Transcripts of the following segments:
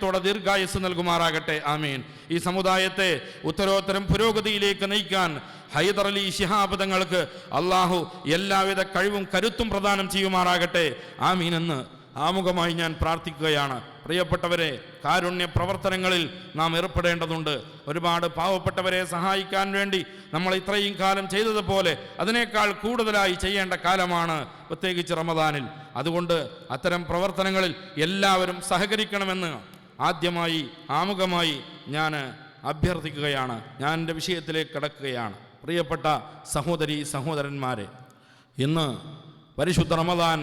ആഫിയത്തോടെ ദീർഘായുസ് നൽകുമാറാകട്ടെ. ആമീൻ. ഈ സമുദായത്തെ ഉത്തരോത്തരം പുരോഗതിയിലേക്ക് നയിക്കാൻ ഹൈദർ അലി ശിഹാബ് തങ്ങൾക്ക് അള്ളാഹു എല്ലാവിധ കഴിവും കരുത്തും പ്രദാനം ചെയ്യുമാറാകട്ടെ. ആമീൻ എന്ന് ആമുഖമായി ഞാൻ പ്രാർത്ഥിക്കുകയാണ്. പ്രിയപ്പെട്ടവരെ, കാരുണ്യ പ്രവർത്തനങ്ങളിൽ നാം ഏർപ്പെടേണ്ടതുണ്ട്. ഒരുപാട് പാവപ്പെട്ടവരെ സഹായിക്കാൻ വേണ്ടി നമ്മൾ ഇത്രയും കാലം ചെയ്തതുപോലെ അതിനേക്കാൾ കൂടുതലായി ചെയ്യേണ്ട കാലമാണ്, പ്രത്യേകിച്ച് റമദാനിൽ. അതുകൊണ്ട് അത്തരം പ്രവർത്തനങ്ങളിൽ എല്ലാവരും സഹകരിക്കണമെന്ന് ആദ്യമായി ആമുഖമായി ഞാൻ അഭ്യർത്ഥിക്കുകയാണ്. ഞാൻ എൻ്റെ വിഷയത്തിലേക്ക് കടക്കുകയാണ്. പ്രിയപ്പെട്ട സഹോദരി സഹോദരന്മാരെ, ഇന്ന് പരിശുദ്ധ റമദാൻ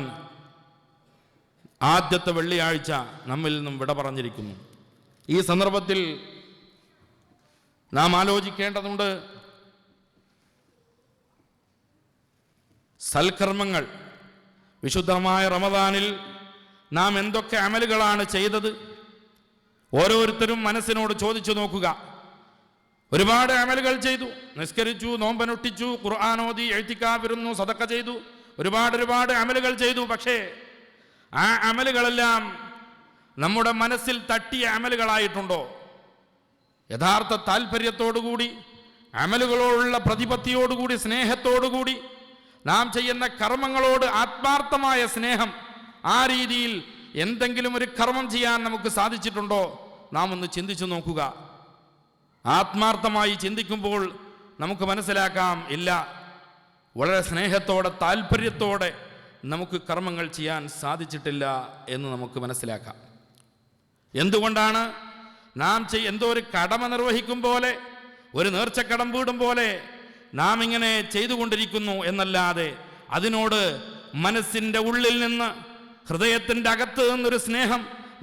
ആദ്യത്തെ വെള്ളിയാഴ്ച നമ്മിൽ നിന്നും വിട പറഞ്ഞിരിക്കുന്നു. ഈ സന്ദർഭത്തിൽ നാം ആലോചിക്കേണ്ടതുണ്ട്, സൽക്കർമ്മങ്ങൾ. വിശുദ്ധമായ റമദാനിൽ നാം എന്തൊക്കെ അമലുകളാണ് ചെയ്തത്? ഓരോരുത്തരും മനസ്സിനോട് ചോദിച്ചു നോക്കുക. ഒരുപാട് അമലുകൾ ചെയ്തു. നിസ്കരിച്ചു, നോമ്പനുഷ്ഠിച്ചു, ഖുർആൻ ഓതി, എഴുത്തിക്കാവിരുന്നു, സദഖ ചെയ്തു, ഒരുപാട് അമലുകൾ ചെയ്തു. പക്ഷേ ആ അമലുകളെല്ലാം നമ്മുടെ മനസ്സിൽ തട്ടിയ അമലുകളായിട്ടുണ്ടോ? യഥാർത്ഥ താല്പര്യത്തോടുകൂടി, അമലുകളോടുള്ള പ്രതിപത്തിയോടുകൂടി, സ്നേഹത്തോടുകൂടി നാം ചെയ്യുന്ന കർമ്മങ്ങളോട് ആത്മാർത്ഥമായ സ്നേഹം, ആ രീതിയിൽ എന്തെങ്കിലും ഒരു കർമ്മം ചെയ്യാൻ നമുക്ക് സാധിച്ചിട്ടുണ്ടോ? നാം ഒന്ന് ചിന്തിച്ചു നോക്കുക. ആത്മാർത്ഥമായി ചിന്തിക്കുമ്പോൾ നമുക്ക് മനസ്സിലാക്കാം, ഇല്ല, വളരെ സ്നേഹത്തോടെ താല്പര്യത്തോടെ നമുക്ക് കർമ്മങ്ങൾ ചെയ്യാൻ സാധിച്ചിട്ടില്ല എന്ന് നമുക്ക് മനസ്സിലാക്കാം. എന്തുകൊണ്ടാണ്? നാം എന്തോ ഒരു കടമ നിർവഹിക്കും പോലെ, ഒരു നേർച്ചക്കടം വീടും പോലെ നാം ഇങ്ങനെ ചെയ്തുകൊണ്ടിരിക്കുന്നു എന്നല്ലാതെ അതിനോട് മനസ്സിൻ്റെ ഉള്ളിൽ നിന്ന്, ഹൃദയത്തിൻ്റെ അകത്ത് നിന്നൊരു സ്നേഹം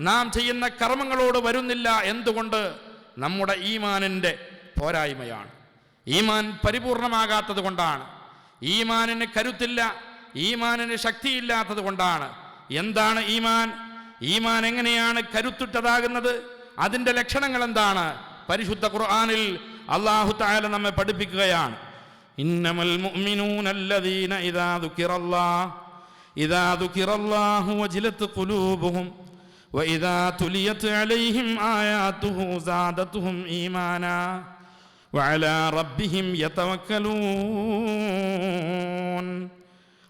നാം ചെയ്യുന്ന കർമ്മങ്ങളോട് വരുന്നില്ല. എന്തുകൊണ്ട്? നമ്മുടെ ഈമാനിൻ്റെ പോരായ്മയാണ്. ഈമാൻ പരിപൂർണമാകാത്തത് കൊണ്ടാണ്. ഈമാനിന് കരുത്തില്ല, ഈമാനിന് ശക്തിയില്ലാത്തത് കൊണ്ടാണ്. എന്താണ് ഈമാൻ? ഈമാൻ എങ്ങനെയാണ് കരുത്തുറ്റതാകുന്നത്? അതിൻ്റെ ലക്ഷണങ്ങൾ എന്താണ്? പരിശുദ്ധ ഖുർആനിൽ അല്ലാഹു തആല നമ്മെ പഠിപ്പിക്കുകയാണ്. ഇന്നമൽ മുഅ്മിനൂന അല്ലദീന ഇദാ ദുകിറല്ലാഹു വജിലത് ഖുലൂബുഹും വഇദാ തുലിയത് അലൈഹിം ആയാതുഹു സാദതുഹും ഈമാനാ വഅലാ റബ്ബിഹിം യതവക്കലൂൻ.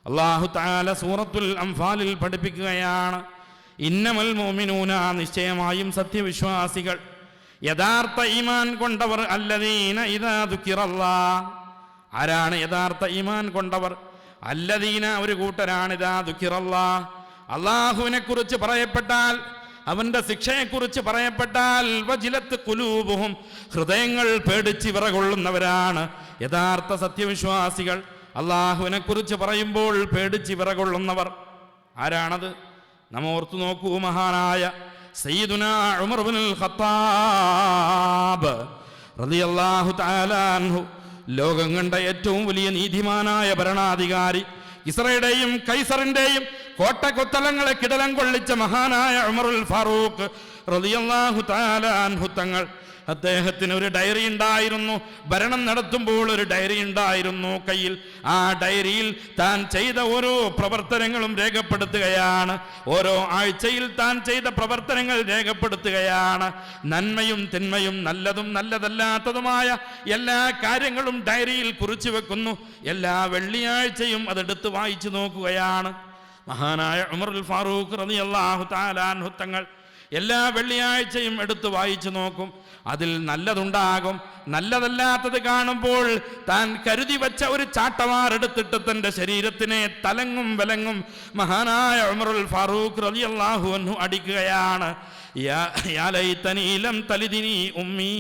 അല്ലാഹു തആല സൂറത്തുൽ അംഫാലിൽ പഠിപ്പിക്കുകയാണ്, ഇന്നമൽ മുഅ്മിനൂന, നിശ്ചയമായും സത്യവിശ്വാസികൾ, യഥാർത്ഥ ഈമാൻ കൊണ്ടവർ, അല്ലദീന ഇദാ ദുകിറല്ലാഹ്, ആരാണ് യഥാർത്ഥ ഈമാൻ കൊണ്ടവർ? അല്ലദീന, ഒരു കൂട്ടരാണ്, ഇദാ ദുകിറല്ലാഹ്, അല്ലാഹുവിനെ കുറിച്ച് പറയപ്പെട്ടാൽ, അവന്റെ ശിക്ഷയെക്കുറിച്ച് പറയപ്പെട്ടാൽ, വജിലത്ത് ഖുലൂബുഹും, ഹൃദയങ്ങൾ പേടിച്ച് വിറകൊള്ളുന്നവരാണ് യഥാർത്ഥ സത്യവിശ്വാസികൾ. അല്ലാഹുവിനെ കുറിച്ച് പറയുമ്പോൾ പേടിച്ച് വിറകൊള്ളുന്നവർ ആരാണത്? നാം ഓർത്തു നോക്കൂ. മഹാനായ സയ്യിദുനാ ഉമർ ഇബ്നുൽ ഖത്താബ് റളിയല്ലാഹു തആല അൻഹു, ലോകം കണ്ട ഏറ്റവും വലിയ നീതിമാനായ ഭരണാധികാരി, ഇസ്രയുടെയും കൈസറിന്റെയും കോട്ടകൊത്തലങ്ങളെ കിടലം കൊള്ളിച്ച മഹാനായ ഉമറുൽ ഫാറൂഖ് റളിയല്ലാഹു തആല അൻഹു തങ്ങൾ, അദ്ദേഹത്തിന് ഒരു ഡയറി ഉണ്ടായിരുന്നു. ഭരണം നടത്തുമ്പോൾ ഒരു ഡയറി ഉണ്ടായിരുന്നു കയ്യിൽ. ആ ഡയറിയിൽ താൻ ചെയ്ത ഓരോ പ്രവർത്തനങ്ങളും രേഖപ്പെടുത്തുകയാണ്. ഓരോ ആഴ്ചയിൽ താൻ ചെയ്ത പ്രവർത്തനങ്ങൾ രേഖപ്പെടുത്തുകയാണ്. നന്മയും തിന്മയും, നല്ലതും നല്ലതല്ലാത്തതുമായ എല്ലാ കാര്യങ്ങളും ഡയറിയിൽ കുറിച്ചു വെക്കുന്നു. എല്ലാ വെള്ളിയാഴ്ചയും അതെടുത്ത് വായിച്ചു നോക്കുകയാണ് മഹാനായ ഉമറുൽ ഫാറൂഖ് റളിയല്ലാഹു തആല അൻഹു തങ്ങൾ. എല്ലാ വെള്ളിയാഴ്ചയും എടുത്ത് വായിച്ചു നോക്കും. അതിൽ നല്ലതുണ്ടാകും. നല്ലതല്ലാത്തത് കാണുമ്പോൾ താൻ കരുതി വച്ച ഒരു ചാട്ടവാറെടുത്തിട്ട് തൻ്റെ ശരീരത്തിനെ തലങ്ങും വിലങ്ങും മഹാനായ ഉമറുൽ ഫാറൂഖ് റളിയല്ലാഹു അൻഹു അടിക്കുകയാണ്. യാ ലൈതനീ ലം തലിദിനി ഉമ്മീ,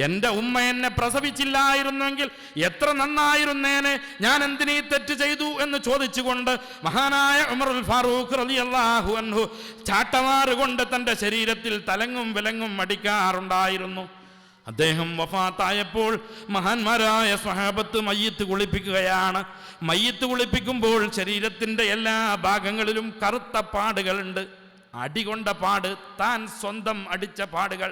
എൻ്റെ ഉമ്മ എന്നെ പ്രസവിച്ചില്ലായിരുന്നെങ്കിൽ എത്ര നന്നായിരുന്നേനെ, ഞാൻ എന്തിനീ തെറ്റ് ചെയ്തു എന്ന് ചോദിച്ചുകൊണ്ട് മഹാനായ ഉമറുൽ ഫാറൂഖ് റളിയല്ലാഹു അൻഹു ചാട്ടമാറ് കൊണ്ട് തൻ്റെ ശരീരത്തിൽ തലങ്ങും വിലങ്ങും അടിക്കാറുണ്ടായിരുന്നു. അദ്ദേഹം വഫാത്തായപ്പോൾ മഹാന്മാരായ സ്വഹാബത്ത് മയ്യിത്ത് കുളിപ്പിക്കുകയാണ്. മയ്യിത്ത് കുളിപ്പിക്കുമ്പോൾ ശരീരത്തിൻ്റെ എല്ലാ ഭാഗങ്ങളിലും കറുത്ത പാടുകളുണ്ട്. അടികൊണ്ട പാട്, താൻ സ്വന്തം അടിച്ച പാടുകൾ.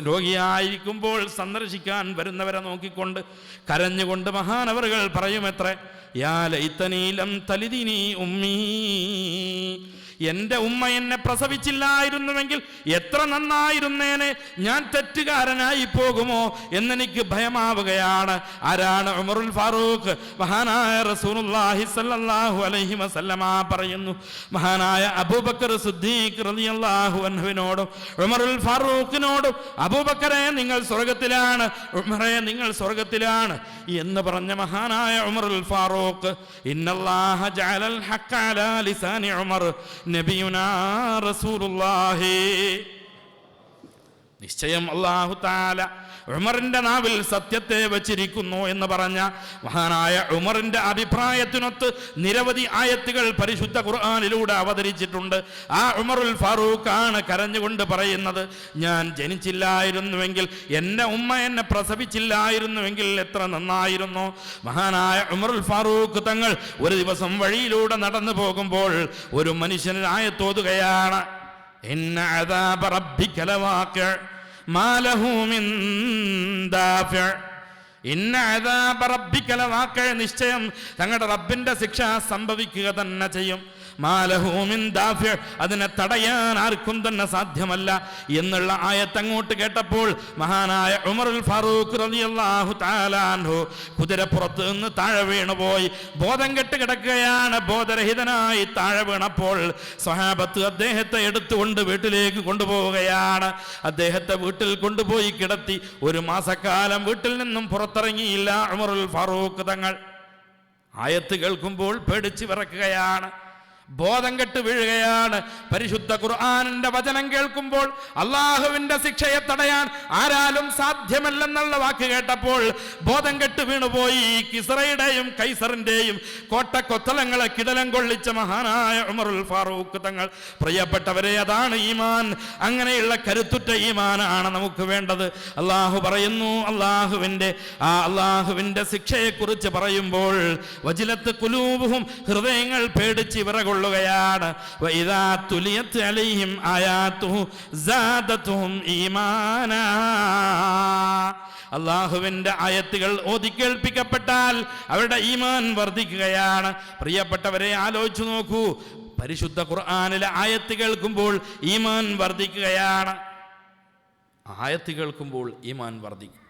രോഗിയായിരിക്കുമ്പോൾ സന്ദർശിക്കാൻ വരുന്നവരെ നോക്കിക്കൊണ്ട് കരഞ്ഞുകൊണ്ട് മഹാനവറുകൾ പറയുമത്രേ, യാ ലൈതനീ ലം തലിദിനി ഉമ്മീ, എൻ്റെ ഉമ്മ എന്നെ പ്രസവിച്ചില്ലായിരുന്നുവെങ്കിൽ എത്ര നന്നായിരുന്നേനെ, ഞാൻ തെറ്റുകാരനായി പോകുമോ എന്നെനിക്ക് ഭയമാവുകയാണ്. ആരാണ്? ഉമറുൽ ഫാറൂഖ്. മഹാനായ റസൂലുള്ളാഹി സ്വല്ലല്ലാഹു അലൈഹി വസല്ലമ പറയുന്നു, മഹാനായ അബൂബക്കർ സിദ്ദീഖ് റളിയല്ലാഹു അൻഹുവിനോടും ഉമറുൽ ഫാറൂഖിനോടും, അബൂബക്കറെ നിങ്ങൾ സ്വർഗത്തിലാണ്, ഉമറെ നിങ്ങൾ സ്വർഗത്തിലാണ് എന്ന് പറഞ്ഞ മഹാനായ ഉമറുൽ ഫാറൂഖ്, ഇന്നല്ലാഹ ജഅലൽ ഹഖ്ക അലാ ലിസാനി ഉമർ നബിയുനാ റസൂലുള്ളാഹി, നിശ്ചയം അല്ലാഹു തആല ഉമറിന്റെ നാവിൽ സത്യത്തെ വച്ചിരിക്കുന്നു എന്ന് പറഞ്ഞ മഹാനായ ഉമറിന്റെ അഭിപ്രായത്തിനൊത്ത് നിരവധി ആയത്തുകൾ പരിശുദ്ധ ഖുർആനിലൂടെ അവതരിച്ചിട്ടുണ്ട്. ആ ഉമറുൽ ഫാറൂഖ് ആണ് കരഞ്ഞുകൊണ്ട് പറയുന്നത്, ഞാൻ ജനിച്ചില്ലായിരുന്നുവെങ്കിൽ, എൻ്റെ ഉമ്മ എന്നെ പ്രസവിച്ചില്ലായിരുന്നുവെങ്കിൽ എത്ര നന്നായിരുന്നു. മഹാനായ ഉമറുൽ ഫാറൂഖ് തങ്ങൾ ഒരു ദിവസം വഴിയിലൂടെ നടന്നു പോകുമ്പോൾ ഒരു മനുഷ്യൻ ആയത്തോതുകയാണ്, ഇന്ന അദാബ റബ്ബിക ലവാഖിഅ മാ ലഹു മിൻ ദാഫിഅ, ഇന്ന അദാബ റബ്ബിക ലവാഖിഅ, നിശ്ചയം തങ്ങളുടെ റബ്ബിന്റെ ശിക്ഷ സംഭവിക്കുക തന്നെ ചെയ്യും. മാ ലഹു മിൻ ദാഫിഅ, അതിനെ തടയാൻ ആർക്കും തന്നെ സാധ്യമല്ല എന്നുള്ള ആയത്ത് അങ്ങോട്ട് കേട്ടപ്പോൾ മഹാനായ ഉമറുൽ ഫാറൂഖ് റളിയല്ലാഹു തആല അൻഹു കുതിരപ്പുറത്ത് നിന്ന് താഴെ വീണുപോയി. ബോധം കെട്ട് കിടക്കുകയാണ്. ബോധരഹിതനായി താഴെ വീണപ്പോൾ സ്വഹാബത്ത് അദ്ദേഹത്തെ എടുത്തുകൊണ്ട് വീട്ടിലേക്ക് കൊണ്ടുപോവുകയാണ്. അദ്ദേഹത്തെ വീട്ടിൽ കൊണ്ടുപോയി കിടത്തി. ഒരു മാസക്കാലം വീട്ടിൽ നിന്നും പുറത്തിറങ്ങിയില്ല ഉമറുൽ ഫാറൂഖ് തങ്ങൾ. ആയത്ത് കേൾക്കുമ്പോൾ പേടിച്ച് വിറക്കുകയാണ്, ബോധം കെട്ട് വീഴുകയാണ്. പരിശുദ്ധ ഖുർആനിന്റെ വചനം കേൾക്കുമ്പോൾ അള്ളാഹുവിന്റെ ശിക്ഷയെ തടയാൻ ആരാലും സാധ്യമല്ലെന്നുള്ള വാക്ക് കേട്ടപ്പോൾ ബോധം കെട്ട് വീണുപോയി. കിസ്റയുടെയും കൈസറിന്റെയും കോട്ടക്കൊത്തലങ്ങളെ കിടലം കൊള്ളിച്ച മഹാനായ ഉമറുൽ ഫാറൂഖ് തങ്ങൾ. പ്രിയപ്പെട്ടവരെ, അതാണ് ഈമാൻ. അങ്ങനെയുള്ള കരുത്തുറ്റ ഈമാനാണ് നമുക്ക് വേണ്ടത്. അള്ളാഹു പറയുന്നു, അള്ളാഹുവിന്റെ ശിക്ഷയെ കുറിച്ച് പറയുമ്പോൾ വജിലത്ത് ഖുലൂബുഹും, ഹൃദയങ്ങൾ പേടിച്ച് വിറകൊള്ളുകയാണ്. വഇദാ തുലിയത് അലൈഹിം ആയാതുഹു സാദതുഹും ഈമാനാ, അള്ളാഹുവിന്റെ ആയത്തുകൾ ഓതി കേൾപ്പിക്കപ്പെട്ടാൽ അവരുടെ ഈമാൻ വർദ്ധിക്കുകയാണ്. പ്രിയപ്പെട്ടവരെ, ആലോചിച്ചു നോക്കൂ, പരിശുദ്ധ ഖുർആനിലെ ആയത്ത് കേൾക്കുമ്പോൾ ഈമാൻ വർദ്ധിക്കുകയാണ്. ആയത്ത് കേൾക്കുമ്പോൾ ഈമാൻ വർദ്ധിക്കും.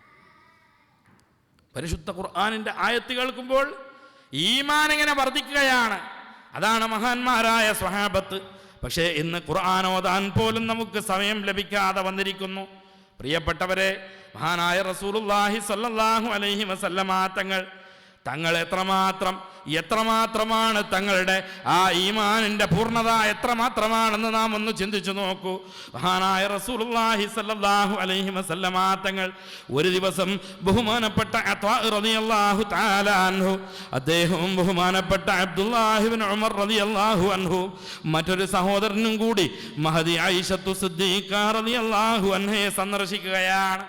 പരിശുദ്ധ ഖുർആനിന്റെ ആയത്ത് കേൾക്കുമ്പോൾ ഈമാൻ എങ്ങനെ വർദ്ധിക്കുകയാണ്. അതാണ് മഹാന്മാരായ സ്വഹാബത്ത്. പക്ഷേ ഇന്ന് ഖുർആൻ ഓതാൻ പോലും നമുക്ക് സമയം ലഭിക്കാതെ വന്നിരിക്കുന്നു. പ്രിയപ്പെട്ടവരെ, മഹാനായ റസൂലുള്ളാഹി സ്വല്ലല്ലാഹു അലൈഹി വസല്ലമ തങ്ങൾ എത്രമാത്രമാണ് തങ്ങളുടെ ആ ഈമാനിന്റെ പൂർണ്ണത എത്രമാത്രമാണെന്ന് നാം ഒന്ന് ചിന്തിച്ചു നോക്കൂ. മഹാനായ റസൂലുള്ളാഹി സ്വല്ലല്ലാഹു അലൈഹി വസല്ലമ തങ്ങൾ ഒരു ദിവസം ബഹുമാനപ്പെട്ട അത്വാ റളിയല്ലാഹു തആല അൻഹു, അദ്ദേഹവും ബഹുമാനപ്പെട്ട അബ്ദുല്ലാഹി ഇബ്നു ഉമർ റളിയല്ലാഹു അൻഹു, മറ്റൊരു സഹോദരനും കൂടി മഹദി ആയിഷത്തു സിദ്ദീഖ റളിയല്ലാഹു അൻഹയെ സന്ദർശിക്കുകയാണ്.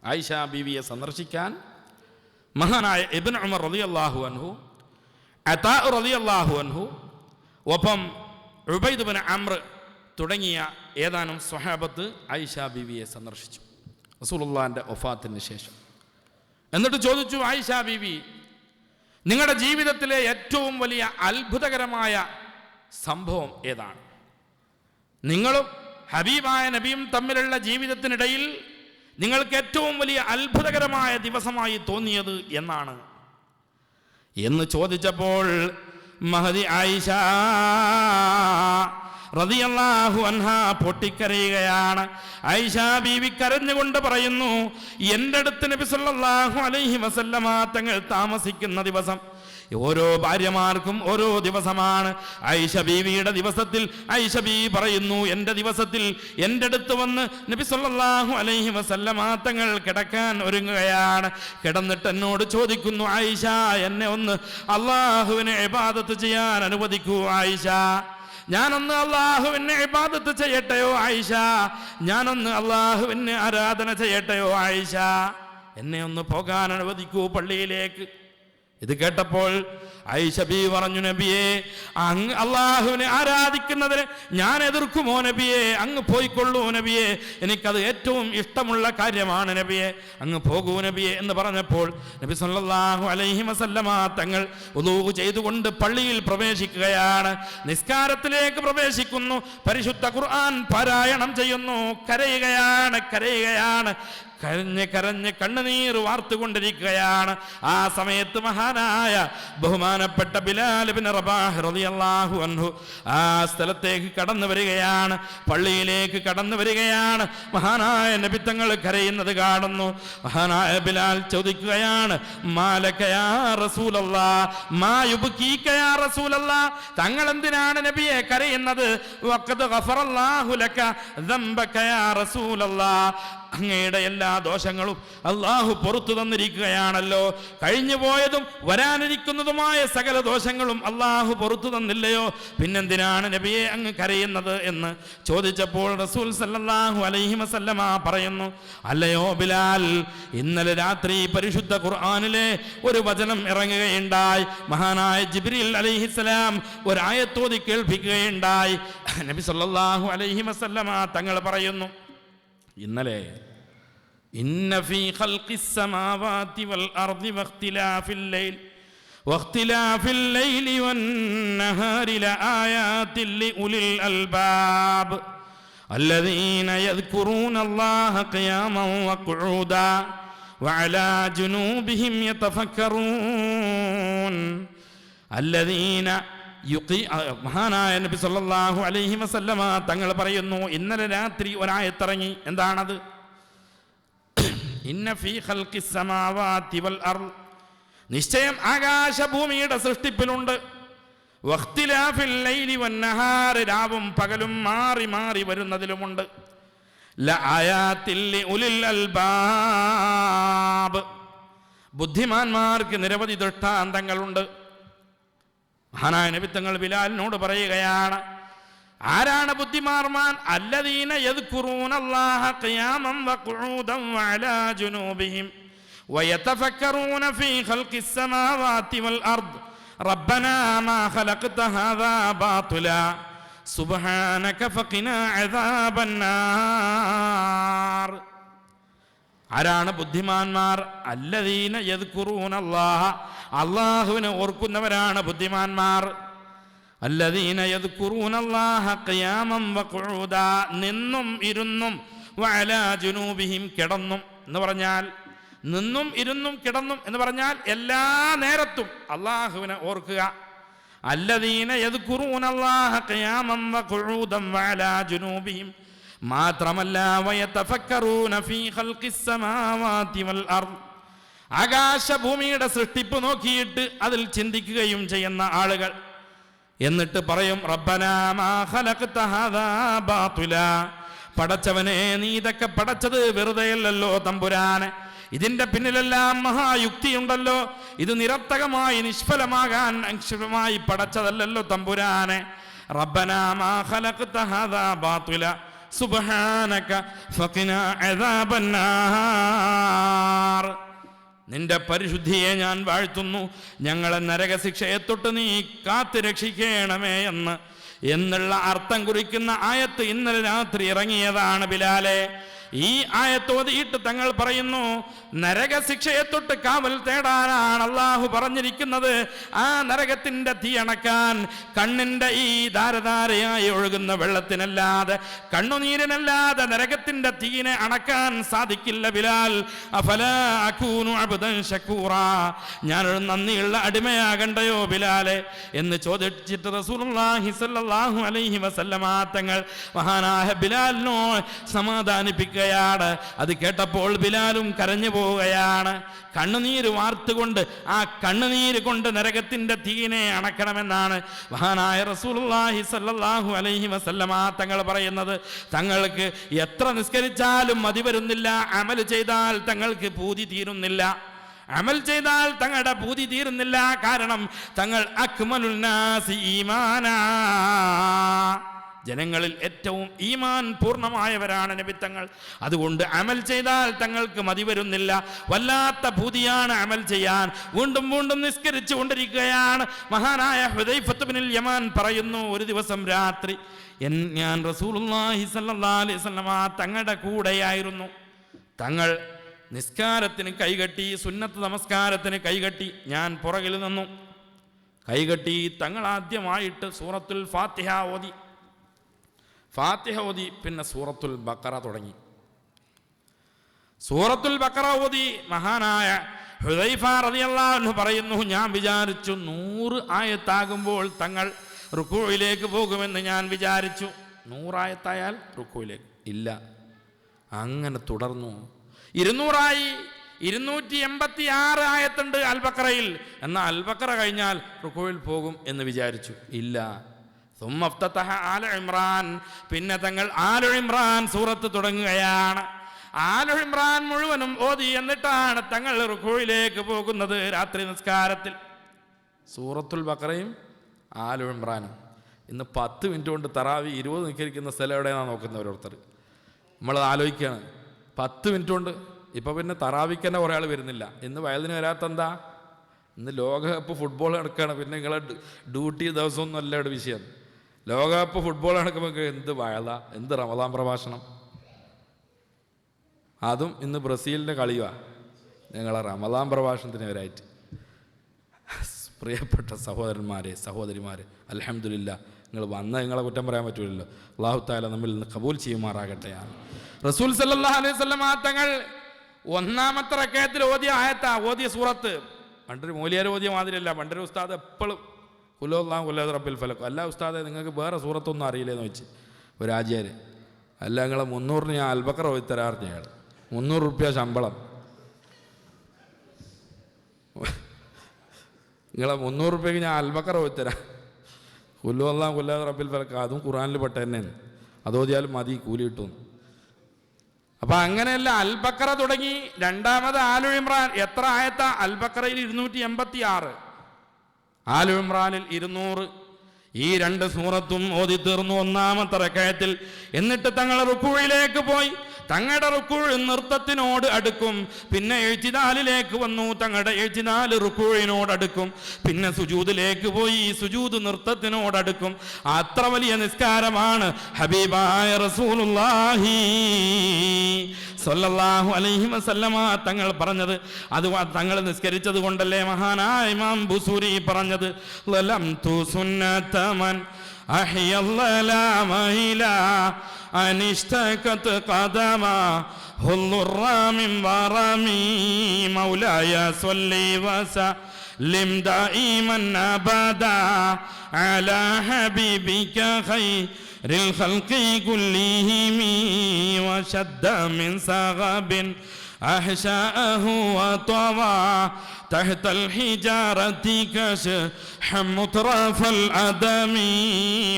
ആയിഷ ബീവിയെ സന്ദർശിക്കാൻ മഹാനായ ഇബ്നു ഉമർ റളിയല്ലാഹു അൻഹു, അതാ റളിയല്ലാഹു അൻഹു, ഒപ്പം ഉബൈദ് ഇബ്നു അംർ തുടങ്ങിയ ഏതാനും സ്വഹാബത്ത് ആയിഷ ബീവിയെ സന്ദർശിച്ചു റസൂലുള്ളാഹിന്റെ വഫാത്തിന് ശേഷം. എന്നിട്ട് ചോദിച്ചു, ആയിഷ ബീവി, നിങ്ങളുടെ ജീവിതത്തിലെ ഏറ്റവും വലിയ അത്ഭുതകരമായ സംഭവം ഏതാണ്? നിങ്ങളും ഹബീബായ നബിയും തമ്മിലുള്ള ജീവിതത്തിനിടയിൽ നിങ്ങൾക്ക് ഏറ്റവും വലിയ അത്ഭുതകരമായ ദിവസമായി തോന്നിയത് എന്നാണ് എന്ന് ചോദിച്ചപ്പോൾ മഹദി ആയിഷ റളിയല്ലാഹു അൻഹാ പൊട്ടിക്കരയുകയാണ്. ആയിഷ ബീവി കരഞ്ഞുകൊണ്ട് പറയുന്നു, എൻ്റെ അടുത്ത് നബി സല്ലല്ലാഹു അലൈഹി വസല്ലമ തങ്ങൾ താമസിക്കുന്ന ദിവസം ഓരോ ഭാര്യമാർക്കും ഓരോ ദിവസമാണ്. ആയിഷ ബീവിയുടെ ദിവസത്തിൽ ആയിഷ ബീവി പറയുന്നു, എൻ്റെ ദിവസത്തിൽ എൻ്റെ അടുത്ത് വന്ന് നബി സല്ലല്ലാഹു അലൈഹി വസല്ലമ തങ്ങൾ കിടക്കാൻ ഒരുങ്ങുകയാണ്. കിടന്നിട്ട് എന്നോട് ചോദിക്കുന്നു, ആയിഷ, എന്നെ ഒന്ന് അള്ളാഹുവിനെ ഇബാദത്ത് ചെയ്യാൻ അനുവദിക്കൂ ആയിഷ. ഞാനൊന്ന് അള്ളാഹുവിനെ ഇബാദത്ത് ചെയ്യട്ടെയോ ആയിഷ, ഞാനൊന്ന് അള്ളാഹുവിനെ ആരാധന ചെയ്യട്ടെയോ ആയിഷ, എന്നെ ഒന്ന് പോകാൻ അനുവദിക്കൂ പള്ളിയിലേക്ക് ഇത് കേട്ടപ്പോൾ ആയിഷ ബീവി പറഞ്ഞു, നബിയെ, അങ്ങ് അള്ളാഹുവിനെ ആരാധിക്കുന്നതിന് ഞാൻ എതിർക്കുമോ നബിയെ? അങ്ങ് പോയിക്കൊള്ളൂ നബിയെ, എനിക്കത് ഏറ്റവും ഇഷ്ടമുള്ള കാര്യമാണ് നബിയെ, അങ്ങ് പോകൂ നബിയെ എന്ന് പറഞ്ഞപ്പോൾ നബി സല്ലല്ലാഹു അലൈഹി വസല്ലമ തങ്ങൾ വുളൂ ചെയ്തുകൊണ്ട് പള്ളിയിൽ പ്രവേശിക്കുകയാണ്. നിസ്കാരത്തിലേക്ക് പ്രവേശിക്കുന്നു. പരിശുദ്ധ ഖുർആൻ പാരായണം ചെയ്യുന്നു. കരയുകയാണ്. കരഞ്ഞ് കരഞ്ഞ് കണ്ണുനീർ വാർത്തുകൊണ്ടിരിക്കുകയാണ്. ആ സമയത്ത് മഹാനായ ബഹുമാനപ്പെട്ട ബിലാൽ ഇബ്നു റബാഹ് റളിയല്ലാഹു അൻഹു ആ സ്ഥലത്തേക്ക് കടന്നു വരികയാണ്, പള്ളിയിലേക്ക് കടന്നു വരികയാണ്. മഹാനായ നബി തങ്ങൾ കരയുന്നത് കാണുന്നു. മഹാനായ ബിലാൽ ചോദിക്കുകയാണ്, മാലക യാ റസൂലല്ലാഹ്, മാ യുബ്കീക യാ റസൂലല്ലാഹ്, തങ്ങൾ എന്തിനാണ് നബിയെ കരയുന്നത്? വഖദ് ഗഫറല്ലാഹു ലക ദംബക യാ റസൂലല്ലാഹ്, അങ്ങയുടെ എല്ലാ ദോഷങ്ങളും അള്ളാഹു പുറത്തു തന്നിരിക്കുകയാണല്ലോ. കഴിഞ്ഞു പോയതും വരാനിരിക്കുന്നതുമായ സകല ദോഷങ്ങളും അള്ളാഹു പുറത്തു തന്നില്ലയോ? പിന്നെന്തിനാണ് നബിയെ അങ്ങ് കരയുന്നത് എന്ന് ചോദിച്ചപ്പോൾ റസൂൽ സല്ലല്ലാഹു അലൈഹി വസല്ലമ പറയുന്നു, അല്ലയോ ബിലാൽ, ഇന്നലെ രാത്രി പരിശുദ്ധ ഖുർആനിലെ ഒരു വചനം ഇറങ്ങുകയുണ്ടായി. മഹാനായ ജിബ്രീൽ അലൈഹിസ്സലാം ഒരു ആയത്തോതി കേൾപ്പിക്കുകയുണ്ടായി. നബി സല്ലല്ലാഹു അലൈഹി വസല്ലമ തങ്ങൾ പറയുന്നു, ഇന്നലെ ഇന്ന ഫീ ഖൽഖിസ് സമാവാതി വൽ അർദി വഖ്തിലാഫിൽ ലൈലി വന്നഹാരി ലആയാതിൻ ലിഉലിൽ അൽബാബ് അല്ലദീന യദ്കുറൂനല്ലാഹ ഖിയാമൻ വഖുഊദാ വഅലാ ജുനൂബിഹിം യതഫക്കറൂൻ അല്ലദീന. മഹാനായ നബി സല്ലല്ലാഹു അലൈഹി വസല്ലമ തങ്ങൾ പറയുന്നു, ഇന്നലെ രാത്രി ഒരായത്തിറങ്ങി. എന്താണത്? ഇന്ന ഫീ ഖൽഖിസ് സമാവാതി വൽ അർദ്, നിശ്ചയം ആകാശഭൂമിയുടെ സൃഷ്ടിപ്പിലുണ്ട്. വഖ്തിലാഫിൽ ലൈലി വന്നഹാർ, രാവും പകലും മാറി മാറി വരുന്നതിലുമുണ്ട്. ലആയാതിൻ ലിഉലിൽ അൽബാബ്, ബുദ്ധിമാന്മാർക്ക് നിരവധി ദൃഷ്ടാന്തങ്ങളുണ്ട്. മഹാനായ നബി തങ്ങൾ ബിലാലിനോട് പറയുകയാണ്, ആരാണ് ബുദ്ധിമാന്മാർ? അല്ലദീന യദ്കുറൂനല്ലാഹ ഖിയാമൻ വഖുഊദൻ വഅലാ ജുനൂബിഹിം വയതഫക്കറൂന ഫീ ഖൽഖിസ് സമാവാതി വൽ അർദ് റബ്ബനാ മാ ഖലഖ്ത ഹാദാ ബാതിലാ സുബ്ഹാനക ഫഖിനാ അദാബൻ നാർ. ആരാണ് ബുദ്ധിമാന്മാർ? അല്ലദീന യദ്കുറൂനല്ലാഹ, അല്ലാഹുവിനെ ഓർക്കുന്നവരാണ് ബുദ്ധിമാന്മാർ. അല്ലദീന യദ്കുറൂനല്ലാഹ ഖിയാമൻ വഖുഊദാ, നിന്നും ഇരുന്നും, വഅലാ ജുനൂബിഹിം, കിടന്നും എന്ന് പറഞ്ഞാൽ നിന്നും ഇരുന്നും കിടന്നും എന്ന് പറഞ്ഞാൽ എല്ലാ നേരത്തും അല്ലാഹുവിനെ ഓർക്കുക. അല്ലദീന യദ്കുറൂനല്ലാഹ ഖിയാമൻ വഖുഊദൻ വഅലാ ജുനൂബിഹിം, മാത്രമല്ല വയതഫക്കറൂന ഫീ ഖൽഖിസ് സമാവാതി വൽ അർദ്, ആകാശഭൂമിയുടെ സൃഷ്ടിപ്പ് നോക്കിയിട്ട് അതിൽ ചിന്തിക്കുകയും ചെയ്യുന്ന ആളുകൾ. എന്നിട്ട് പറയും, റബ്ബനാ മാ ഖലഖ്ത ഹാദാ ബാതിലാ, പടച്ചവനെ, നീ ഇതൊക്കെ പടച്ചത് വെറുതെയല്ലല്ലോ തമ്പുരാനെ, ഇതിന്റെ പിന്നിലെല്ലാം മഹായുക്തിയുണ്ടല്ലോ, ഇത് നിരർത്ഥകമായി നിഷ്ഫലമാകാൻ അക്ഷരമായി പടച്ചതല്ലല്ലോ തമ്പുരാനെ. റബ്ബനാ മാ ഖലഖ്ത ഹാദാ ബാതിലാ സുബ്ഹാനക ഫഖിനാ അദാബൻ നാർ. നിന്റെ പരിശുദ്ധിയെ ഞാൻ വാഴ്ത്തുന്നു, ഞങ്ങളെ നരകശിക്ഷയെ തൊട്ട് നീ കാത്തു രക്ഷിക്കണമേ എന്നുള്ള അർത്ഥം കുറിക്കുന്ന ആയത്ത് ഇന്നലെ രാത്രി ഇറങ്ങിയതാണ് ബിലാലെ. ഈ ആയത്തോതിയിട്ട് തങ്ങൾ പറയുന്നു, നരകശിക്ഷയെ തൊട്ട് കാവൽ തേടാനാണ് അള്ളാഹു പറഞ്ഞിരിക്കുന്നത്. ആ നരകത്തിന്റെ തീ അണക്കാൻ കണ്ണിന്റെ ഈ ധാരധാരയായി ഒഴുകുന്ന വെള്ളത്തിനല്ലാതെ, കണ്ണുനീരിനല്ലാതെ നരകത്തിന്റെ തീനെ അണക്കാൻ സാധിക്കില്ല ബിലാൽ. അഫലാ അകൂനു അബ്ദൻ ശകൂറാ, ഞാനൊരു നന്ദിയുള്ള അടിമയാകണ്ടയോ ബിലാലെ എന്ന് ചോദിച്ചിട്ട് റസൂലുള്ളാഹി സ്വല്ലല്ലാഹു അലൈഹി വസല്ലമ തങ്ങൾ മഹാനായ ബിലാലിനോ സമാധാനിപ്പിക്കുകയാണ്. അത് കേട്ടപ്പോൾ ബിലാലും കരഞ്ഞു പോവുകയാണ്. കണ്ണുനീര് വാർത്തുകൊണ്ട് ആ കണ്ണുനീര് കൊണ്ട് നരകത്തിന്റെ തീനെ അണക്കണമെന്നാണ് മഹാനായ റസൂലുള്ളാഹി സ്വല്ലല്ലാഹു അലൈഹി വസല്ലമ തങ്ങൾ പറയുന്നത്. തങ്ങൾക്ക് എത്ര നിസ്കരിച്ചാലും മതി വരുന്നില്ല, അമൽ ചെയ്താൽ തങ്ങൾക്ക് പൂതി തീരുന്നില്ല. അമൽ ചെയ്താൽ തങ്ങളുടെ പൂതി തീരുന്നില്ല. കാരണം തങ്ങൾ അക്മലുൽ നാസി ഈമാനാ, ജനങ്ങളിൽ ഏറ്റവും ഈമാൻ പൂർണ്ണമായവരാണ് നബിത്തങ്ങൾ. അതുകൊണ്ട് അമൽ ചെയ്താൽ തങ്ങൾക്ക് മതി വരുന്നില്ല. വല്ലാത്ത ഭൂതിയാണ് അമൽ ചെയ്യാൻ. വീണ്ടും വീണ്ടും നിസ്കരിച്ചു കൊണ്ടിരിക്കുകയാണ്. മഹാനായ ഹുദൈഫത്ത് ബിനുൽ യമാൻ പറയുന്നു, ഒരു ദിവസം രാത്രി ഞാൻ റസൂലുള്ളാഹി സ്വല്ലല്ലാഹു അലൈഹി വസല്ലമ തങ്ങളുടെ കൂടെയായിരുന്നു. തങ്ങൾ നിസ്കാരത്തിന് കൈകെട്ടി, സുന്നത്ത് നമസ്കാരത്തിന് കൈകെട്ടി. ഞാൻ പുറകിൽ നിന്നു. കൈകെട്ടി തങ്ങൾ ആദ്യമായിട്ട് സൂറത്തുൽ ഫാത്തിഹ ഓതി. പിന്നെ സൂറത്തുൽ ബഖറ തുടങ്ങി. സൂറത്തുൽ ബഖറ ഓതി. മഹാനായ ഹുദൈഫ റളിയല്ലാഹു അൻഹു പറയുന്നു, ഞാൻ വിചാരിച്ചു 100 ആയത്താകുമ്പോൾ തങ്ങൾ റുക്കൂഇലേക്ക് പോകുമെന്ന് ഞാൻ വിചാരിച്ചു. 100 ആയത്തായാൽ റുക്കൂഇലേക്ക് ഇല്ല. അങ്ങനെ തുടർന്നു. 200 286 ആയത്തുണ്ട് അൽ ബഖറയിൽ. എന്നാൽ അൽ ബഖറ കഴിഞ്ഞാൽ റുക്കൂഇൽ പോകും എന്ന് വിചാരിച്ചു. ഇല്ല. ആല ഇമ്രാൻ. പിന്നെ തങ്ങൾ ആലു ഇമ്രാൻ സൂറത്ത് തുടങ്ങുകയാണ്. ആലു ഇമ്രാൻ മുഴുവനും ഓതി. എന്നിട്ടാണ് തങ്ങൾ റുക്കൂഇലേക്ക് പോകുന്നത് രാത്രി നിസ്കാരത്തിൽ. സൂറത്തുൽ ബഖറയും ആലു ഇമ്രാനും. ഇന്ന് 10 മിനിറ്റ് കൊണ്ട് തറാവി 20 നിൽക്കുന്ന സ്ഥലം എവിടെയാണെന്ന് നോക്കുന്നത് ഓരോരുത്തർ. നമ്മൾ ആലോചിക്കുകയാണ് 10 മിനിറ്റ് കൊണ്ട്. ഇപ്പം പിന്നെ തറാവിക്കന്നെ കുറേ ആൾ വരുന്നില്ല. ഇന്ന് വയലിന് വരാത്തെന്താ? ഇന്ന് ലോകകപ്പ് ഫുട്ബോൾ നടക്കുകയാണ്. പിന്നെ നിങ്ങളെ ഡ്യൂട്ടി ദിവസമൊന്നും അല്ല ഇവിടെ വിഷയം. ലോകകപ്പ് ഫുട്ബോൾ നടക്കുമ്പോൾ എന്ത് വയല, എന്ത് റമദാൻ പ്രഭാഷണം. അതും ഇന്ന് ബ്രസീലിൻ്റെ കളിയുമാണ് ഞങ്ങളെ റമദാൻ പ്രഭാഷണത്തിന് വരായിട്ട്. പ്രിയപ്പെട്ട സഹോദരന്മാരെ, സഹോദരിമാരെ, അൽഹംദുലില്ലാ, നിങ്ങൾ വന്ന നിങ്ങളെ കുറ്റം പറയാൻ പറ്റൂലല്ലോ. അല്ലാഹു തആല നമ്മിൽ നിന്ന് കബൂൽ ചെയ്യുമാറാകട്ടെ. റസൂൽ സല്ലല്ലാഹു അലൈഹി വസല്ലം തങ്ങൾ 1-ാമത്തെ റക്അത്തിൽ ഓതിയ ആയത്താ, ഓതിയ സൂറത്ത്. പണ്ടൊരു മൂലിയാർ ഓതിയ മാതിരിയല്ല. പണ്ടൊരു ഉസ്താദ് എപ്പോഴും ഖുൽഹുവല്ലാഹു ഖുൽ റബ്ബിൽ ഫലഖ്. അല്ല ഉസ്താദെ, നിങ്ങൾക്ക് വേറെ സൂറത്തൊന്നും അറിയില്ലെന്ന് വെച്ച് ഒരു ആചാര്യ. അല്ല, നിങ്ങളെ 300 ഞാൻ അൽ ബഖറ ഓതി തരാറുണ്ട്. അയാൾ 300 റുപ്യ ശമ്പളം. നിങ്ങളെ 300 റുപ്യക്ക് ഞാൻ അൽ ബഖറ ഓതി തരാം. ഖുൽഹുവല്ലാഹു ഖുൽ റബ്ബിൽ ഫലഖ്, അതും ഖുർആനിൽ പെട്ട തന്നെയാണ്. അതോതിയാലും മതി, കൂലി കിട്ടും. അപ്പൊ അങ്ങനെയല്ല, അൽ ബഖറ തുടങ്ങി. 2-ാമത് ആലു ഇമ്രാൻ. എത്ര ആയത്താ? അൽ ബഖറയിൽ 286, ആലു ഇമ്രാനിൽ 200. ഈ 2 സൂറത്തും ഓതി തീർന്നു 1-ാമത്തെ റക്അത്തിൽ. എന്നിട്ട് തങ്ങൾ റുക്കൂഇലേക്ക് പോയി. തങ്ങളുടെ റുക്കൂഴ് നൃത്തത്തിനോട് അടുക്കും. പിന്നെ എഴുത്തിനാലിലേക്ക് വന്നു. തങ്ങളുടെ എഴുത്തിനാല് റുക്കൂഴിനോട് അടുക്കും. പിന്നെ സുജൂദിലേക്ക് പോയി. സുജൂദ് നൃത്തത്തിനോടടുക്കും. അത്ര വലിയ നിസ്കാരമാണ് ഹബീബായ റസൂലുള്ളാഹി സ്വല്ലല്ലാഹു അലൈഹി വസല്ലമ തങ്ങൾ പറഞ്ഞത്. അത് തങ്ങൾ നിസ്കരിച്ചത് കൊണ്ടല്ലേ മഹാനായ ഇമാം ബുസൂരി പറഞ്ഞത്, ലലംതു സുന്നതമൻ അഹിയല്ലലാമയില അനിഷ്തകത് ഖദമ ഹുല്ലുറാമിൻ വറമി മൗലായ സ്വല്ലി വസല്ലിം ദായിമൻ അബദാ അലാ ഹബീബിക ഖൈറിൽ ഖൽഖി കുല്ലിഹിം വശദ്ദ മിൻ സഗബിൻ أحشاءه وطوى تحت الحجارة كشح مطرف الأدم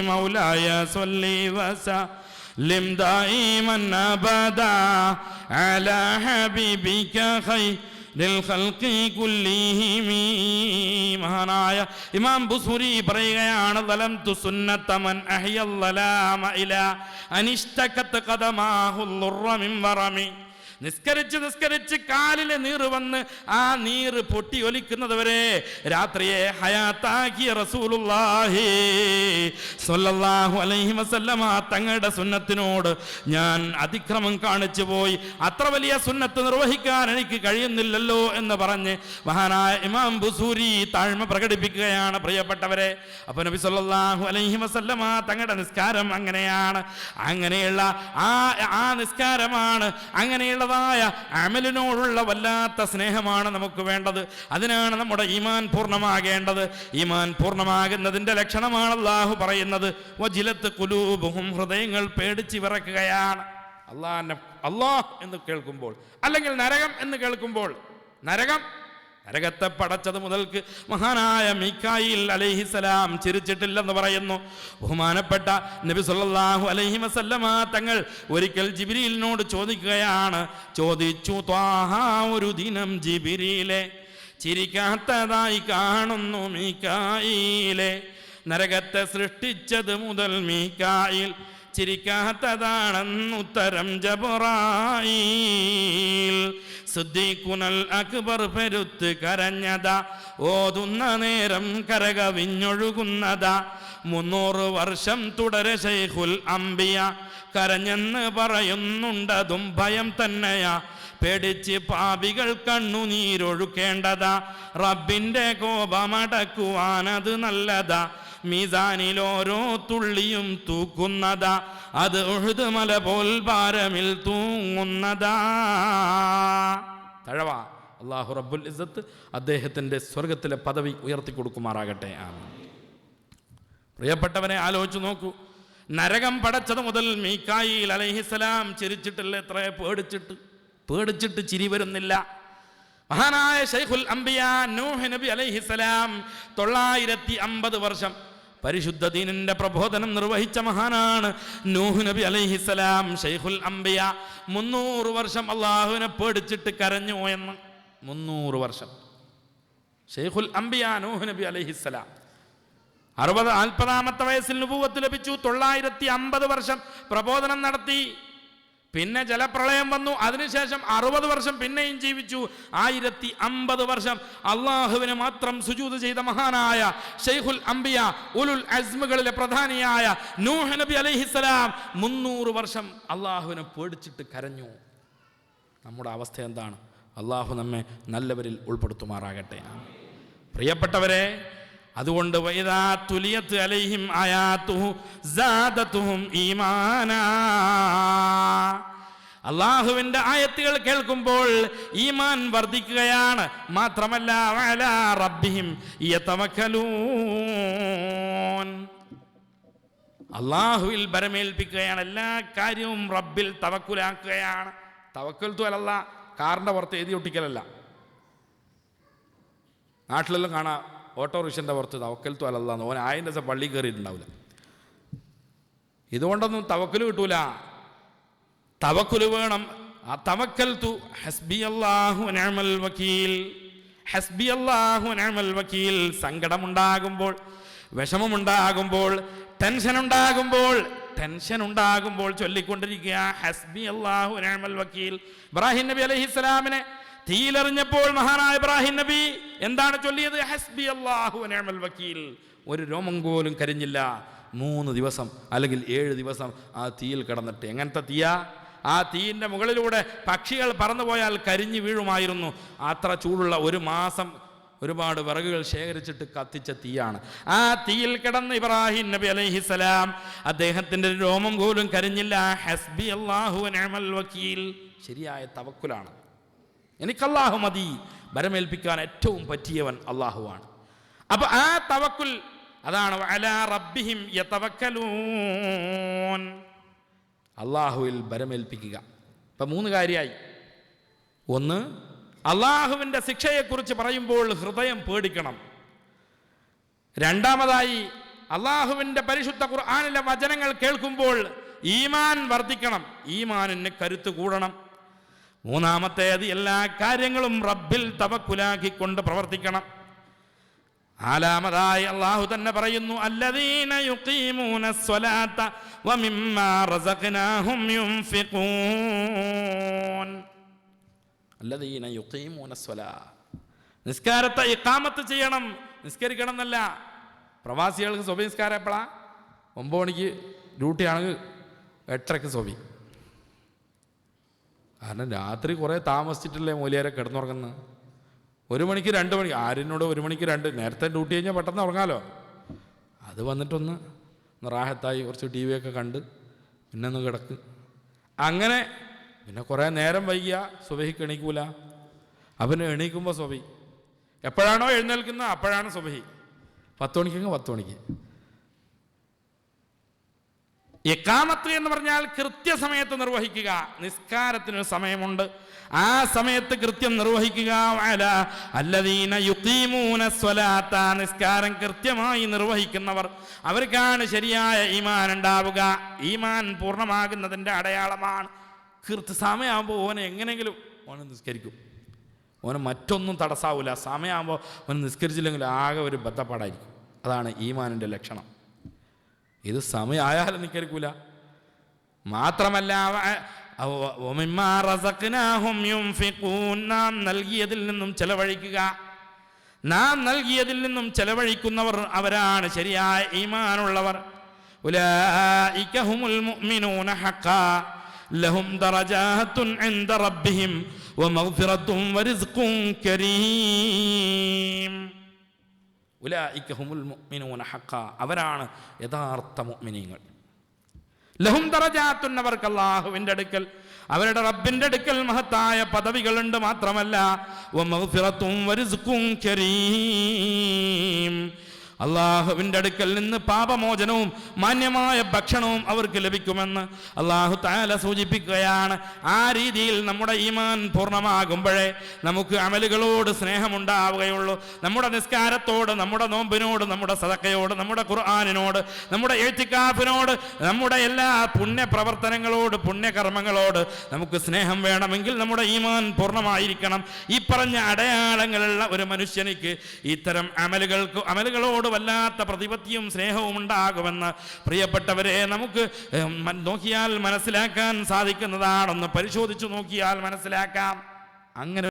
مولاي صل وسلم دائما أبدا على حبيبك خير للخلق كلهم. മഹാനായ ഇമാം ബുസൂരി പറയുകയാണ്, ലലംതു സുന്നത മൻ അഹ്യൽ ലലാമ ഇലാ അനിഷ്തകത് ഖദമാഹുൽ ളുറ മിൻ വറമി. നിസ്കരിച്ച് കാലിലെ നീറ് വന്ന് ആ നീറ് പൊട്ടി ഒലിക്കുന്നത് വരെ രാത്രിയെ ഹയാത്താക്കിയ റസൂലുള്ളാഹി സ്വല്ലല്ലാഹു അലൈഹി വസല്ലമ തങ്ങളുടെ സുന്നത്തിനോട് ഞാൻ അതിക്രമം കാണിച്ചു പോയി. അത്ര വലിയ സുന്നത്ത് നിർവഹിക്കാൻ എനിക്ക് കഴിയുന്നില്ലല്ലോ എന്ന് പറഞ്ഞ് മഹാനായ ഇമാം ബുസൂരി താഴ്മ പ്രകടിപ്പിക്കുകയാണ്. പ്രിയപ്പെട്ടവരെ, അപ്പോൾ നബി സ്വല്ലല്ലാഹു അലൈഹി വസല്ലമ തങ്ങളുടെ നിസ്കാരം അങ്ങനെയാണ്. അങ്ങനെയുള്ള ആ നിസ്കാരമാണ്, അങ്ങനെയുള്ള അമലിനോടുള്ള വല്ലാത്ത സ്നേഹമാണ് നമുക്ക് വേണ്ടത്. അതിനാണ് നമ്മുടെ ഈമാൻ പൂർണ്ണമാകേണ്ടത്. ഈമാൻ പൂർണ്ണമാകുന്നതിന്റെ ലക്ഷണമാണ് അല്ലാഹു പറയുന്നത്, വജിലത്ത് ഖുലൂബുഹും, ഹൃദയങ്ങൾ പേടിച്ച് വിറക്കുകയാണ്. അല്ലാഹ് എന്ന് കേൾക്കുമ്പോൾ, അല്ലെങ്കിൽ നരകം എന്ന് കേൾക്കുമ്പോൾ, നരകത്തെ പടച്ചത് മുതൽക്ക് മഹാനായ മീകായിൽ അലൈഹിസലാം ചിരിച്ചിട്ടില്ലെന്ന് പറയുന്നു. ബഹുമാനപ്പെട്ട നബി സല്ലല്ലാഹു അലൈഹി വസല്ലമ തങ്ങൾ ഒരിക്കൽ ജിബ്രീലിനോട് ചോദിച്ചു, ത്വാഹ, ഒരു ദിനം ജിബ്രീലെ ചിരിക്കാത്തതായി കാണുന്നു മീകായിലെ. നരകത്തെ സൃഷ്ടിച്ചത് മുതൽ മീകായിൽ ചിരിക്കാത്തതാണെന്നുത്തരം ജബ്രായീൽ. സിദ്ദീഖുനൽ അക്ബർ പെരുത്ത് കരഞ്ഞതാ, ഓതുന്ന നേരം കരകവിഞ്ഞൊഴുകുന്നതാ. 300 വർഷം തുടരെ ശൈഖുൽ അംബിയ, കരഞ്ഞെന്ന് പറയുന്നുണ്ടതും ഭയം തന്നെയാ. പേടിച്ച് പാപികൾ കണ്ണുനീരൊഴുക്കേണ്ടതാ, റബ്ബിന്റെ കോപമടക്കുവാനത് നല്ലതാ. മീസാനിൽ ഓരോ തുള്ളിയും തൂക്കുന്നതാ, അത് ഉഹുദ് മല പോൽ ഭാരമിൽ തൂങ്ങുന്നതാ. തഴവ അല്ലാഹു റബ്ബുൽ ഇസ്സത്ത് അദ്ദേഹത്തിൻ്റെ സ്വർഗത്തിലെ പദവി ഉയർത്തി കൊടുക്കുമാറാകട്ടെ. ആമീൻ. പ്രിയപ്പെട്ടവരെ, ആലോചിച്ച് നോക്കൂ. നരകം പടച്ചത് മുതൽ മീകായിൽ അലൈഹിസ്സലാം ചിരിച്ചിട്ടില്ല. എത്ര പേടിച്ചിട്ട് ചിരി വരുന്നില്ല. മഹാനായ ശൈഖുൽ അംബിയ നൂഹ് നബി അലൈഹിസ്സലാം 950 വർഷം പരിശുദ്ധ ദീനിന്റെ പ്രബോധനം നിർവഹിച്ച മഹാനാണ് നൂഹ് നബി അലൈഹിസ്സലാം. ശൈഖുൽ അംബിയ 300 വർഷം അള്ളാഹുവിനെ പേടിച്ചിട്ട് കരഞ്ഞു എന്ന്. 300 വർഷം ശൈഖുൽ അംബിയ നൂഹ് നബി അലൈഹിസ്സലാം. 40-ാമത്തെ വയസ്സിൽ നുബുവത്ത് ലഭിച്ചു. 950 വർഷം പ്രബോധനം നടത്തി. പിന്നെ ജലപ്രളയം വന്നു. അതിനുശേഷം 60 വർഷം പിന്നെയും ജീവിച്ചു. 1050 വർഷം അള്ളാഹുവിന് മാത്രം സുജൂദ് ചെയ്ത മഹാനായ ശൈഖുൽ അംബിയ, ഉലുൽ അസ്മുകളിലെ പ്രധാനിയായ നൂഹ് നബി അലൈഹിസ്സലാം 300 വർഷം അള്ളാഹുവിനെ പേടിച്ചിട്ട് കരഞ്ഞു. നമ്മുടെ അവസ്ഥ എന്താണ്? അള്ളാഹു നമ്മെ നല്ലവരിൽ ഉൾപ്പെടുത്തുമാറാകട്ടെ. പ്രിയപ്പെട്ടവരെ, അതുകൊണ്ട് വഇദാ തുലിയത് അലൈഹിം ആയാതുഹു സാദതുഹും ഈമാനാ, അള്ളാഹുവിൻ്റെ ആയത്തുകൾ കേൾക്കുമ്പോൾ ഈമാൻ വർദ്ധിക്കുകയാണ്. മാത്രമല്ല വഅലാ റബ്ബിഹിം യതവക്കലൂൻ, അള്ളാഹുവിൽ ബരമേൽപ്പിക്കുകയാണ്. എല്ലാ കാര്യവും റബ്ബിൽ തവക്കുലാക്കുകയാണ്. തവക്കൽതു അലല്ലാ, കാറിൻ്റെ പുറത്ത് എഴുതി ഒട്ടിക്കലല്ല. നാട്ടിലെല്ലാം കാണാം ഓട്ടോറിക്ഷൻ്റെ പുറത്ത് തവക്കൽതു അലല്ലാന്ന്. ഓൻ 1000 ദിവസം പള്ളി കയറിയിട്ടുണ്ടാവില്ല. ഇതുകൊണ്ടൊന്നും തവക്കൽ കിട്ടൂല. തവക്കുല് വേണം. ആ തവക്കൽതു ഹസ്ബി അല്ലാഹു നിഅമൽ വക്കീൽ, ഹസ്ബി അല്ലാഹു നിഅമൽ വക്കീൽ. സങ്കടമുണ്ടാകുമ്പോൾ, വിഷമമുണ്ടാകുമ്പോൾ, ടെൻഷൻ ഉണ്ടാകുമ്പോൾ ചൊല്ലിക്കൊണ്ടിരിക്കുക ഹസ്ബി അല്ലാഹു നിഅമൽ വക്കീൽ. ഇബ്രാഹിം നബി അലൈഹിസ്സലാമിനെ തീയിലെറിഞ്ഞപ്പോൾ മഹാനായ ഇബ്രാഹിം നബി എന്താണ് ചൊല്ലിയത്? ഹസ്ബി അല്ലാഹു നിഅമൽ വക്കീൽ. ഒരു രോമം പോലും കരിഞ്ഞില്ല. 3 ദിവസം അല്ലെങ്കിൽ 7 ദിവസം ആ തീയിൽ കിടന്നിട്ട്. എങ്ങനത്തെ തീയാ? ആ തീയിൻ്റെ മുകളിലൂടെ പക്ഷികൾ പറന്നുപോയാൽ കരിഞ്ഞു വീഴുമായിരുന്നു. അത്ര ചൂടുള്ള 1 മാസം ഒരുപാട് വിറകുകൾ ശേഖരിച്ചിട്ട് കത്തിച്ച തീയാണ്. ആ തീയിൽ കിടന്ന് ഇബ്രാഹിം നബി അലൈഹിസ്സലാം, അദ്ദേഹത്തിൻ്റെ രോമം പോലും കരിഞ്ഞില്ല. ഹസ്ബി അല്ലാഹു നിഅമൽ വക്കീൽ. ശരിയായ തവക്കുലാണ്. എനിക്കല്ലാഹു മതി. ബരമേൽപ്പിക്കാൻ ഏറ്റവും പറ്റിയവൻ അള്ളാഹുവാണ്. അപ്പൊ ആ തവക്കുൽ അതാണ് വഅലാ റബ്ബിഹിം യതവക്കലൂൻ, അള്ളാഹുവിൽ ബരമേൽപ്പിക്കുക. ഇപ്പം 3 കാര്യമായി. ഒന്ന്, അള്ളാഹുവിൻ്റെ ശിക്ഷയെക്കുറിച്ച് പറയുമ്പോൾ ഹൃദയം പേടിക്കണം. രണ്ടാമതായി, അള്ളാഹുവിൻ്റെ പരിശുദ്ധ ഖുർആനിലെ വചനങ്ങൾ കേൾക്കുമ്പോൾ ഈമാൻ വർദ്ധിക്കണം, ഈമാനിന് കരുത്ത് കൂടണം. മൂന്നാമത്തേത്, എല്ലാ കാര്യങ്ങളും റബ്ബിൽ തവക്കുലാക്കിക്കൊണ്ട് പ്രവർത്തിക്കണം. 4-മതായി അള്ളാഹു തന്നെ പറയുന്നു, അല്ലദീന യുഖീമൂനസ്സലാത്ത വമിമ്മാ റസഖ്നാഹും യുൻഫിഖൂൻ. അല്ലദീന യുഖീമൂനസ്സലാ, നിസ്കാരത്തെ ഇഖാമത്ത് ചെയ്യണം. നിസ്കരിക്കണം എന്നല്ല. പ്രവാസികൾക്ക് സ്വബി നിസ്കാരം എപ്പോഴാ? 9 മണിക്ക് ഡ്യൂട്ടിയാണെങ്കിൽ 8:30 സ്വബി. കാരണം രാത്രി കുറേ താമസിച്ചിട്ടില്ലേ മൂലിയാരെ കിടന്നുറങ്ങുന്നത്. 1 മണിക്ക് 2 മണിക്ക്, ആരിനോട് 1 മണിക്ക് 2, നേരത്തെ ഡ്യൂട്ടി കഴിഞ്ഞാൽ പെട്ടെന്ന് ഉറങ്ങാമല്ലോ. അത് വന്നിട്ടൊന്ന് റാഹത്തായി കുറച്ച് TV ഒക്കെ കണ്ട് പിന്നെ ഒന്ന് കിടക്ക്. അങ്ങനെ പിന്നെ കുറേ നേരം വൈകിയ സുബഹിക്ക് എണീക്കൂല. അവന് എണീക്കുമ്പോൾ സുബഹി എപ്പോഴാണോ എഴുന്നേൽക്കുന്നത് അപ്പോഴാണ് സുബഹി. 10 മണിക്കെങ്കിൽ 10 മണിക്ക്. ഇഖാമത്ത് എന്ന് പറഞ്ഞാൽ കൃത്യസമയത്ത് നിർവഹിക്കുക. നിസ്കാരത്തിനൊരു സമയമുണ്ട്, ആ സമയത്ത് കൃത്യം നിർവഹിക്കുക. അല്ലദീന യുഖീമൂനസ്സലാത്ത, നിസ്കാരം കൃത്യമായി നിർവഹിക്കുന്നവർ, അവർക്കാണ് ശരിയായ ഈമാൻ ഉണ്ടാവുക. ഈമാൻ പൂർണ്ണമാകുന്നതിൻ്റെ അടയാളമാണ്. സമയമാകുമ്പോൾ ഓനെ എങ്ങനെയെങ്കിലും ഓനെ നിസ്കരിക്കും. ഓന് മറ്റൊന്നും തടസ്സാവില്ല. സമയമാകുമ്പോൾ ഓന് നിസ്കരിച്ചില്ലെങ്കിൽ ആകെ ഒരു ബദ്ധപ്പാടായിരിക്കും. അതാണ് ഈമാനിൻ്റെ ലക്ഷണം. ഇത് സമയമായാലും നിൽക്കരിക്കൂല. മാത്രമല്ല നാം നൽകിയതിൽ നിന്നും ചെലവഴിക്കുക. നാം നൽകിയതിൽ നിന്നും ചെലവഴിക്കുന്നവർ അവരാണ് ശരിയായ ഈമാനുള്ളവർ. ഉലൈക ഹുമുൽ മുഅ്മിനൂന ഹഖ്ഖാ ലഹും ദറജാത്തുൻ ഇൻദ റബ്ബിഹിം വമഗ്ഫിറത്തും വറിസ്ഖുൻ കരീം. ഉലൈക ഹുമുൽ മുഅ്മിനൂന ഹഖ്ഖാ, അവരാണ് യഥാർത്ഥ മുഅ്മിനീങ്ങൾ. ലഹും ദറജാത്തുൻ, അവർക്ക് അല്ലാഹുവിൻ്റെ അടുക്കൽ, അവരുടെ റബ്ബിൻ്റെ അടുക്കൽ മഹത്തായ പദവികളുണ്ട്. മാത്രമല്ല വമഗ്ഫിറത്തും വറിസ്ഖുൻ കരീം, അള്ളാഹുവിൻ്റെ അടുക്കൽ നിന്ന് പാപമോചനവും മാന്യമായ ഭക്ഷണവും അവർക്ക് ലഭിക്കുമെന്ന് അള്ളാഹു തആല സൂചിപ്പിക്കുകയാണ്. ആ രീതിയിൽ നമ്മുടെ ഈമാൻ പൂർണ്ണമാകുമ്പോഴേ നമുക്ക് അമലുകളോട് സ്നേഹമുണ്ടാവുകയുള്ളൂ. നമ്മുടെ നിസ്കാരത്തോട്, നമ്മുടെ നോമ്പിനോട്, നമ്മുടെ സദഖയോട്, നമ്മുടെ ഖുർആനിനോട്, നമ്മുടെ ഇഅ്തികാഫിനോട്, നമ്മുടെ എല്ലാ പുണ്യപ്രവർത്തനങ്ങളോട്, പുണ്യകർമ്മങ്ങളോട് നമുക്ക് സ്നേഹം വേണമെങ്കിൽ നമ്മുടെ ഈമാൻ പൂർണ്ണമായിരിക്കണം. ഈ പറഞ്ഞ അടയാളങ്ങളുള്ള ഒരു മനുഷ്യനിക്ക് ഇത്തരം അമലുകളോട് വല്ലാത്ത പ്രതിപത്തിയും സ്നേഹവും ഉണ്ടാകുമെന്ന് പ്രിയപ്പെട്ടവരെ നമുക്ക് നോക്കിയാൽ മനസ്സിലാക്കാൻ സാധിക്കുന്നതാണെന്ന് പരിശോധിച്ചു നോക്കിയാൽ മനസ്സിലാക്കാം. അങ്ങനെ